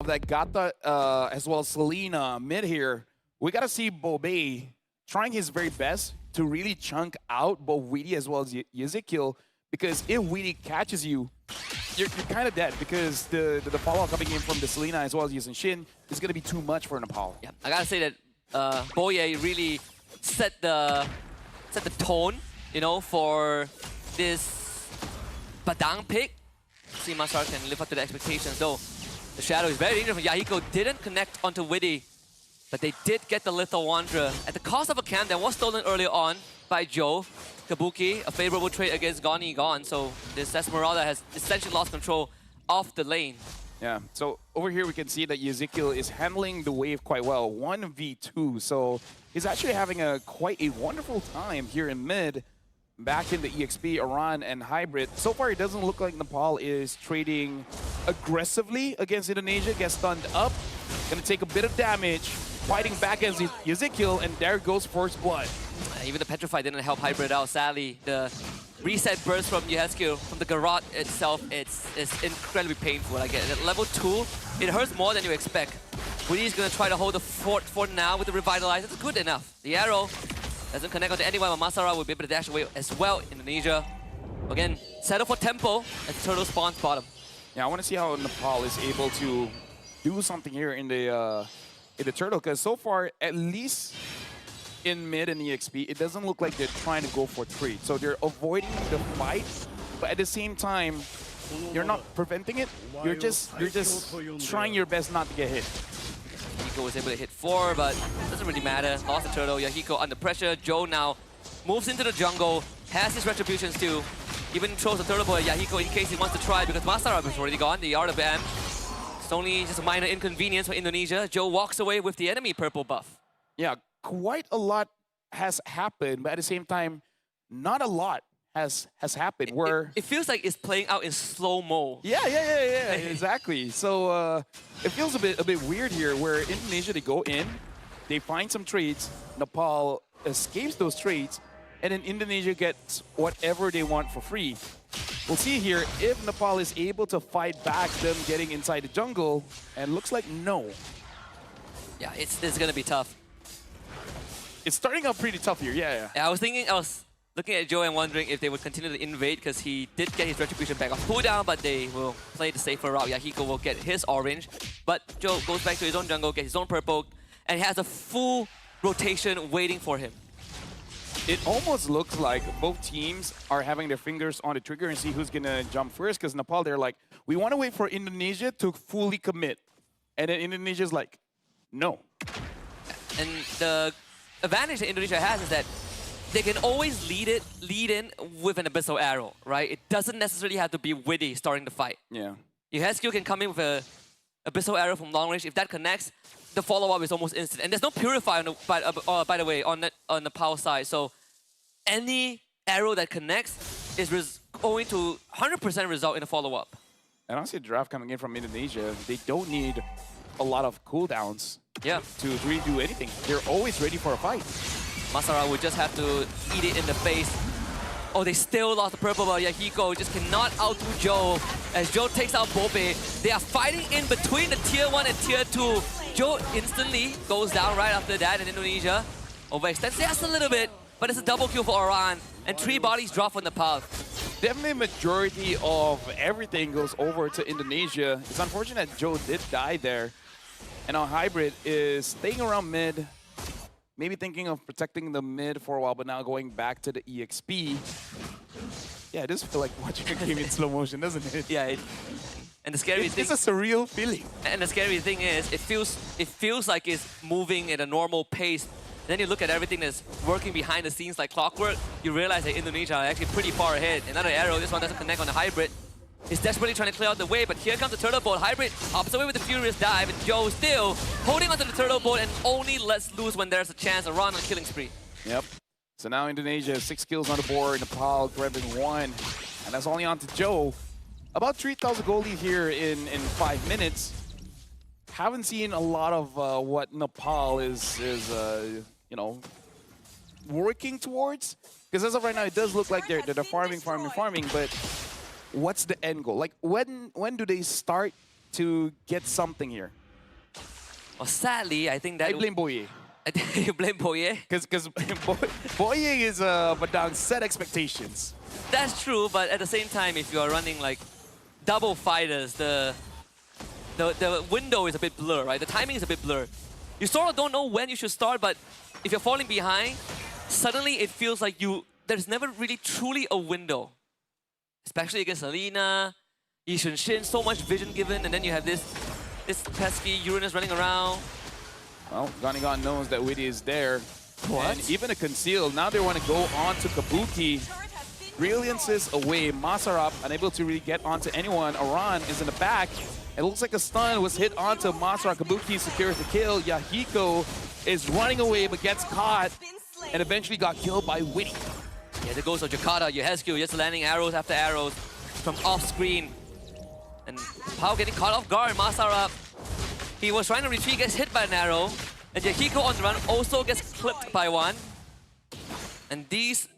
that got the as well as Selena mid here. We gotta see Mlbb trying his very best to really chunk out both Weedy as well as Ezekiel, because if Weedy catches you, you're kind of dead, because the follow-up coming in from the Selena as well as using Shin is gonna be too much for Nepal. Yeah, I gotta say that Boye really set the tone, you know, for this Badang pick. See Masar can live up to the expectations, though. The shadow is very dangerous. Yahiko didn't connect onto Widdy, but they did get the Lethal Wanderer at the cost of a camp that was stolen earlier on by Joe. Kabuki, a favorable trade against Gone. So this Esmeralda has essentially lost control of the lane. Yeah, so over here we can see that Ezekiel is handling the wave quite well, 1v2. So he's actually having quite a wonderful time here in mid, back in the EXP, Iran, and Hybrid. So far it doesn't look like Nepal is trading aggressively against Indonesia. Gets stunned up, gonna take a bit of damage, fighting back against Ezekiel, and there goes first blood. Even the Petrify didn't help Hybrid out, sadly. The reset burst from Yesf from the garrote itself, it's incredibly painful. Like at level 2, it hurts more than you expect. Woody's gonna try to hold the fort for now with the Revitalize. It's good enough. The arrow doesn't connect onto anyone, but Masara will be able to dash away as well. Indonesia, again, settle for tempo as the turtle spawns bottom. Yeah, I want to see how Nepal is able to do something here in the turtle, because so far, at least in mid and EXP, it doesn't look like they're trying to go for trade. So they're avoiding the fight, but at the same time, you're not preventing it. You're just trying your best not to get hit. Yahiko was able to hit 4, but it doesn't really matter. Lost the turtle. Yahiko under pressure. Joe now moves into the jungle, has his retributions too. Even throws the turtle boy at Yahiko in case he wants to try, because Masara is already gone. The Art of M. It's only just a minor inconvenience for Indonesia. Joe walks away with the enemy purple buff. Yeah, quite a lot has happened, but at the same time, not a lot has happened. It feels like it's playing out in slow-mo. Yeah, exactly. So it feels a bit weird here, where Indonesia, they go in, they find some trades, Nepal escapes those trades, and then Indonesia gets whatever they want for free. We'll see here if Nepal is able to fight back them getting inside the jungle, and looks like no. Yeah, it's gonna be tough. It's starting out pretty tough here, yeah. I was looking at Joe and wondering if they would continue to invade, because he did get his retribution back off cooldown, but they will play the safer route. Yahiko will get his orange, but Joe goes back to his own jungle, gets his own purple, and he has a full rotation waiting for him. It almost looks like both teams are having their fingers on the trigger and see who's gonna jump first, because Nepal, they're like, we want to wait for Indonesia to fully commit. And then Indonesia's like, no. And the advantage that Indonesia has is that they can always lead in with an Abyssal Arrow, right? It doesn't necessarily have to be Widdy starting the fight. Yeah. Yesf can come in with a Abyssal Arrow from long range. If that connects, the follow-up is almost instant. And there's no Purify, by the way, on the power side. So any arrow that connects is going to 100% result in a follow-up. And honestly, the draft coming in from Indonesia, they don't need a lot of cooldowns to really do anything. They're always ready for a fight. Masara would just have to eat it in the face. Oh, they still lost the purple, but Yahiko just cannot outdo Joe as Joe takes out Mlbb. They are fighting in between the tier 1 and tier 2. Joe instantly goes down right after that in Indonesia. Overextends just a little bit, but it's a double kill for Iran, and 3 bodies drop from Nepal. Definitely majority of everything goes over to Indonesia. It's unfortunate Joe did die there. And now Hybrid is staying around mid, maybe thinking of protecting the mid for a while, but now going back to the EXP. Yeah, it does feel like watching a game in slow motion, doesn't it? Yeah, and the scary thing... It's a surreal feeling. And the scary thing is, it feels like it's moving at a normal pace. Then you look at everything that's working behind the scenes like clockwork, you realize that Indonesia are actually pretty far ahead. Another arrow, this one doesn't connect on the Hybrid. He's desperately trying to clear out the way, but here comes the turtle bolt. Hybrid hops away with the furious dive, and Joe still holding onto the turtle bolt and only lets loose when there's a chance to run on a killing spree. Yep. So now Indonesia has 6 kills on the board, Nepal grabbing 1, and that's only on to Joe. About 3,000 gold lead here in 5 minutes. Haven't seen a lot of what Nepal is you know, working towards, because as of right now, it does look like they're farming, but what's the end goal? Like, when do they start to get something here. Well, sadly, I think that I blame Boye. I think you blame Boye. Because Boye is Badang set expectations. That's true, but at the same time, if you are running like double fighters, the window is a bit blurred, right? The timing is a bit blurred. You sort of don't know when you should start, but if you're falling behind, suddenly it feels like there's never really truly a window. Especially against Alina, Yi Shin, so much vision given, and then you have this pesky Uranus running around. Well, Ganigan knows that Witty is there. What? And even a conceal. Now they want to go on to Kabuki. Brilliance is away. Masarap unable to really get onto anyone. Aran is in the back. It looks like a stun was hit onto Masarap. Kabuki secures the kill. Yahiko is running away but gets caught and eventually got killed by Witty. Yeah, the ghost of Jakarta, Yehescu just landing arrows after arrows from off screen. And Pao getting caught off guard. Masarap, he was trying to retreat, gets hit by an arrow. And Yahiko on the run also gets clipped by one. And these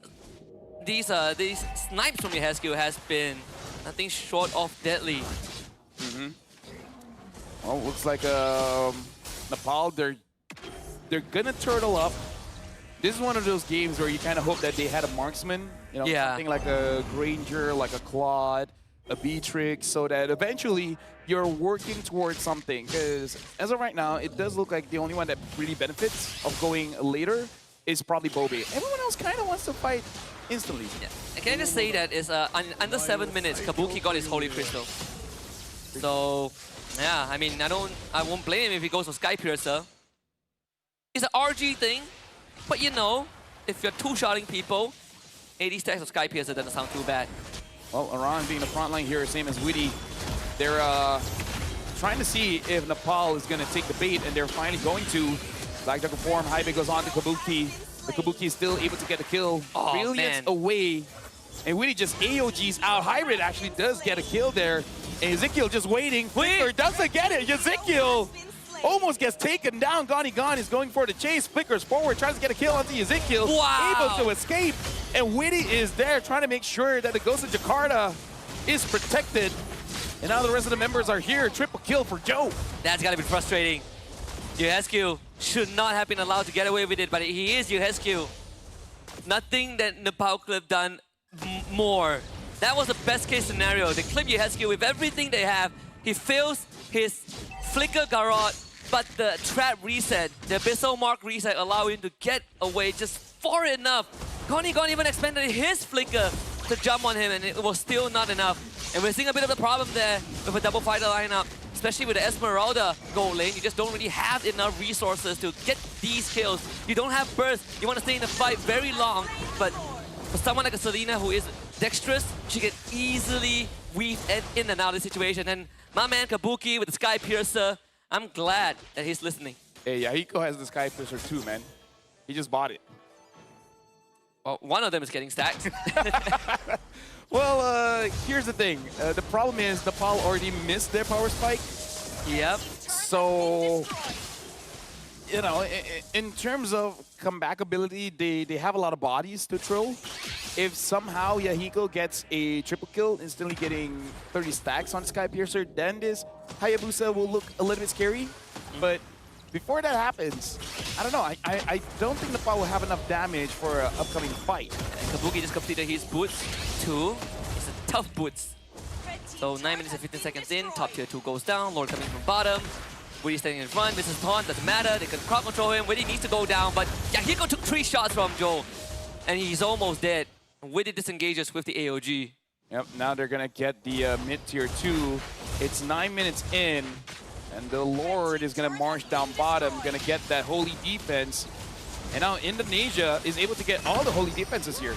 snipes from Yehescu has been nothing short of deadly. Well, looks like Nepal, they're gonna turtle up. This is one of those games where you kind of hope that they had a marksman, you know, something like a Granger, like a Claude, a Beatrix, so that eventually you're working towards something. Because as of right now, it does look like the only one that really benefits of going later is probably Bobe. Everyone else kind of wants to fight instantly. Yeah. And can I just say that it's under 7 minutes, Kabuki got his Holy Crystal. So yeah, I mean, I won't blame him if he goes for Sky Piercer. It's an RG thing, but you know, if you're two-shotting people, 80 stacks of Sky Piercer doesn't sound too bad. Well, Aran being the front line here, same as Witty. They're trying to see if Nepal is going to take the bait, and they're finally going to. Black Jungle form, Haibe goes on to Kabuki. The Kabuki is still able to get the kill. Oh, Brilliance away. And Witty just AOGs out. Hybrid actually does get a kill there. And Ezekiel just waiting. Flicker doesn't get it. Ezekiel almost gets taken down. Ganigan is going for the chase. Flickers forward, tries to get a kill onto Ezekiel. Wow. Able to escape. And Witty is there trying to make sure that the Ghost of Jakarta is protected. And now the rest of the members are here. Triple kill for Joe. That's gotta be frustrating. Yehescu should not have been allowed to get away with it, but he is Yehescu. Nothing that Nepal could have done more. That was the best case scenario. They clip Yehescu with everything they have. He fails his flicker garrote, but the trap reset, the abyssal mark reset, allow him to get away just far enough. Ganigan even expanded his flicker to jump on him, and it was still not enough. And we're seeing a bit of the problem there with a double fighter lineup, especially with the Esmeralda goal lane. You just don't really have enough resources to get these kills. You don't have burst. You want to stay in the fight very long, but for someone like a Selena who is dexterous, she can easily weave in and out of the situation. And my man Kabuki with the Sky Piercer, I'm glad that he's listening. Hey, Yahiko has the Sky Piercer too, man. He just bought it. Well, one of them is getting stacked. Well, here's the thing. The problem is Nepal already missed their power spike. Yep. So, you know, in terms of comeback ability, they have a lot of bodies to throw. If somehow Yahiko gets a triple kill, instantly getting 30 stacks on Sky Piercer, then this Hayabusa will look a little bit scary. But before that happens, I don't know. I don't think Nepal will have enough damage for an upcoming fight. Kabuki just completed his boots too. It's a tough boots. So 9 minutes and 15 seconds in, top tier 2 goes down, Lord coming from bottom. Witty standing in front, misses taunt, doesn't matter, they can crowd control him. Witty needs to go down, but Yahiko took 3 shots from Joe, and he's almost dead. Witty disengages with the AOG. Yep, now they're gonna get the mid tier 2. It's 9 minutes in, and the Lord is gonna march down bottom, gonna get that holy defense. And now Indonesia is able to get all the holy defenses here.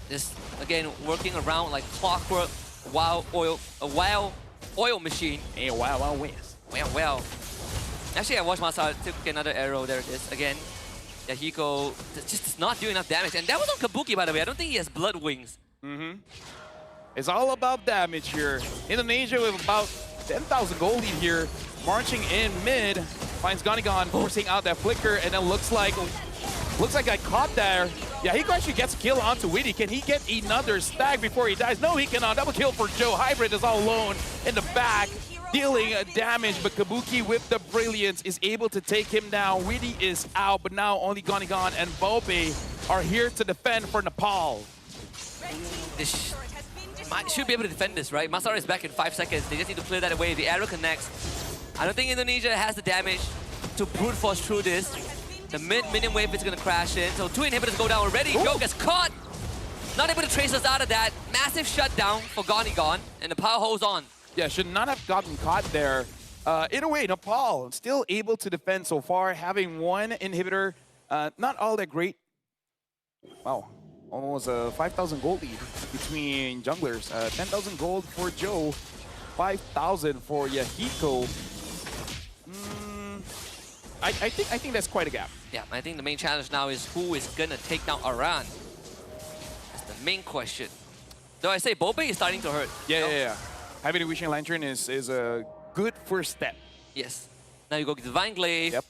Just, again, working around like clockwork, wild oil machine. Hey, wow, west. Well. Actually, I watched Masa took another arrow. There it is. Again, Yahiko just does not do enough damage. And that was on Kabuki, by the way. I don't think he has blood wings. It's all about damage here. Indonesia with about 10,000 gold lead here. Marching in mid. Finds Ganigan forcing out that flicker. And then looks like I caught there. Yahiko actually gets a kill onto Witty. Can he get another stack before he dies? No, he cannot. Double kill for Joe. Hybrid is all alone in the back. dealing damage, but Kabuki with the brilliance is able to take him down. Witty is out, but now only Gonigon and Mlbb are here to defend for Nepal. This should be able to defend this, right? Masara is back in 5 seconds. They just need to clear that away. The arrow connects. I don't think Indonesia has the damage to brute force through this. The minion wave is going to crash in. So 2 inhibitors go down already. Ooh. Joe gets caught. Not able to trace us out of that. Massive shutdown for Gonigon. And Nepal holds on. Yeah, should not have gotten caught there. In a way, Nepal still able to defend so far, having 1 inhibitor. Not all that great. Wow, almost a 5,000 gold lead between junglers. 10,000 gold for Joe, 5,000 for Yahiko. I think that's quite a gap. Yeah, I think the main challenge now is who is going to take down Aran. That's the main question. Though I say Mlbb is starting to hurt. Yeah. Having a Wishing Lantern is a good first step. Yes. Now you go Divine Glaive. Yep.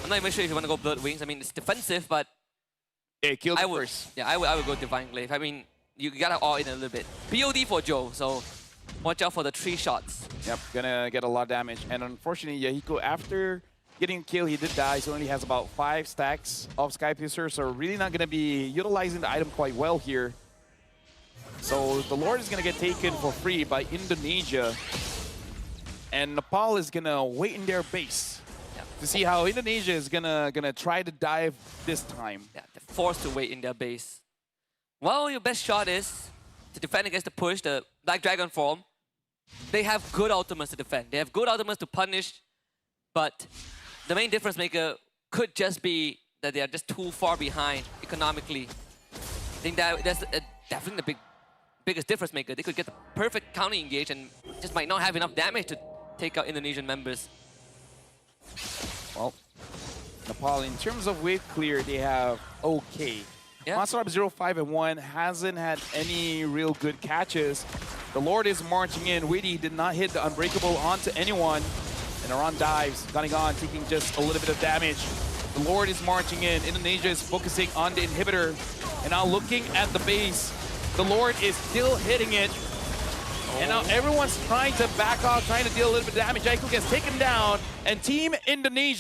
I'm not even sure if you want to go Blood Wings. I mean, it's defensive, but Yeah, kill I him would. first. Yeah, I would go Divine Glaive. I mean, you gotta all in a little bit. BOD for Joe, so watch out for the 3 shots. Yep, gonna get a lot of damage. And unfortunately, Yahiko, after getting a kill, he did die. So only has about 5 stacks of Sky Piercer. So really not gonna be utilizing the item quite well here. So the Lord is gonna get taken for free by Indonesia. And Nepal is gonna wait in their base to see how Indonesia is gonna try to dive this time. Yeah, they're forced to wait in their base. Well, your best shot is to defend against the push, the Black Dragon form. They have good ultimates to defend. They have good ultimates to punish, but the main difference maker could just be that they are just too far behind economically. I think that's definitely the biggest difference maker. They could get the perfect counter engage and just might not have enough damage to take out Indonesian members. Well, Nepal, in terms of wave clear, they have okay. Yeah. Monster 0-5 and 1 hasn't had any real good catches. The Lord is marching in. Witty did not hit the Unbreakable onto anyone. And Aran dives. Gonigon taking just a little bit of damage. The Lord is marching in. Indonesia is focusing on the inhibitor. And now looking at the base, the Lord is still hitting it. And now everyone's trying to back off, trying to deal a little bit of damage. Jaiko gets taken down. And Team Indonesia